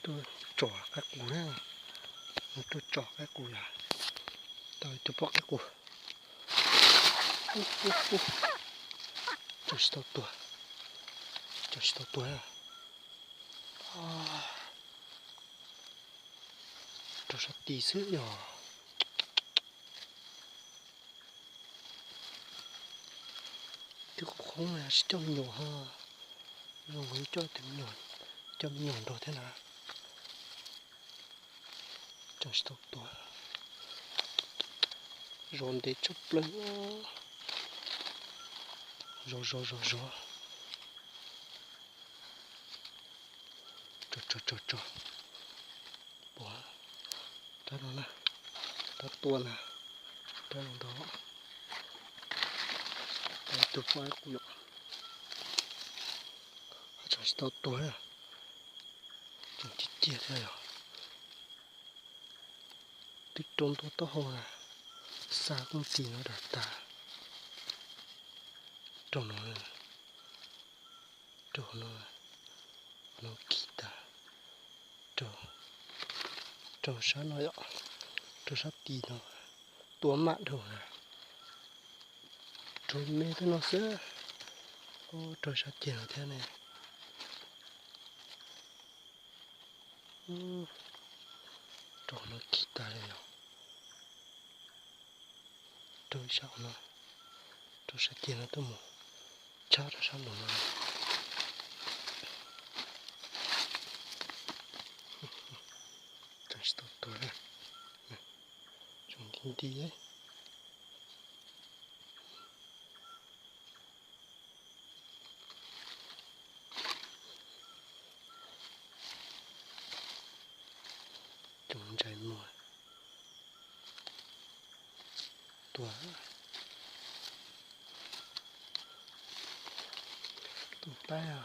tôi trỏ các củ này, tôi trỏ các củ là tôi bóc các củ. Trời sao tuổi à? Trời sao tí sữa nhỏ. Chứ cũng không là cho mình nhỏ ha, rồi mới cho mình nhỏ đồ thế nào? Trời sao tuổi rồi để chụp lên rồi trời bỏ ta nó nè, ta tuôn nè, ta nó đó ta chụp vai cũng được. Trời sao tuổi à? Trời chết rồi à? Tích trốn to hồ à? Xa cũng tí nó đã ta trốn nó kita trốn sao nó ạ? Trốn sao tí nó tua mặn đồ à? Trốn mê cái nó sữa. Ô trốn sao tiền nó thế này? Trốn nó kita đây à? Trốn sao nó? Trốn sao tiền nó tôi mù cha ra sao nó? Trốn sao tuổi à? Trốn đi ấy. Trốn trái mùa tuổi tụi tay à?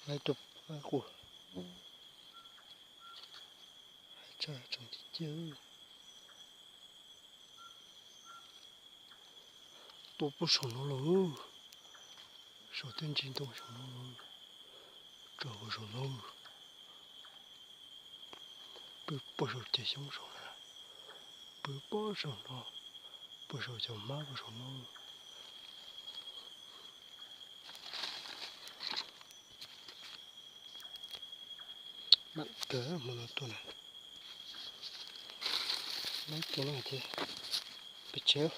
Lại chụp của trời trông thì chứ tôi bố sổ nó lâu sổ tên chính tôi sổ nó lâu trời bố sổ lâu bố sổ chạy xuống sổ nè bố sổ nó bố sổ cho má bố sổ nó bạn cỡ mà nó tôi này lấy cái này thì bị chéo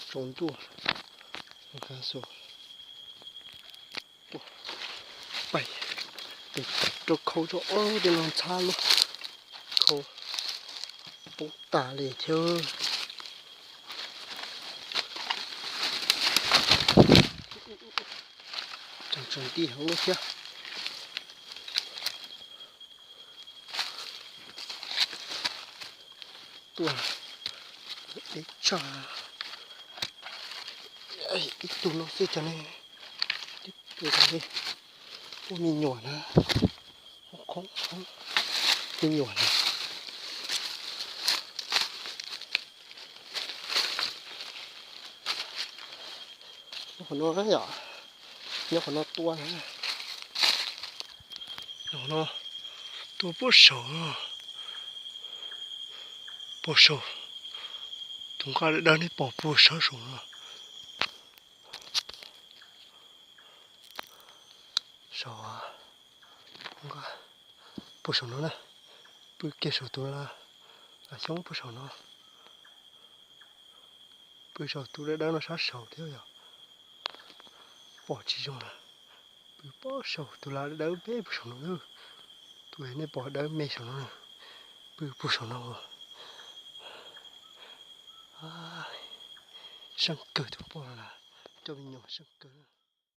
trốn tua khá sổ bảy để cho khâu cho để làm xa luôn khâu bố tả để theo chẳng đi không được chưa tua ít trà ít tụ nó sẽ cho này ít tụ này ôi mình nhỏ nè không mình nhỏ nè nó rất nhỏ nhỏ nó tua nè nó tua bó sầu chúng ta đã đang đi bỏ bó sầu rồi sầu à chúng ta bó sầu nó nè bữa kia sầu tôi là giống bó sầu nó bữa sầu tôi đã đang nó sát sầu thế rồi bỏ chỉ trong là bữa bỏ sầu tôi là đỡ bé bó sầu nó nữa tôi này bỏ đỡ mẹ sầu nó bữa bó sầu nó sân cờ tôi bỏ là cho mình nhỏ sân cờ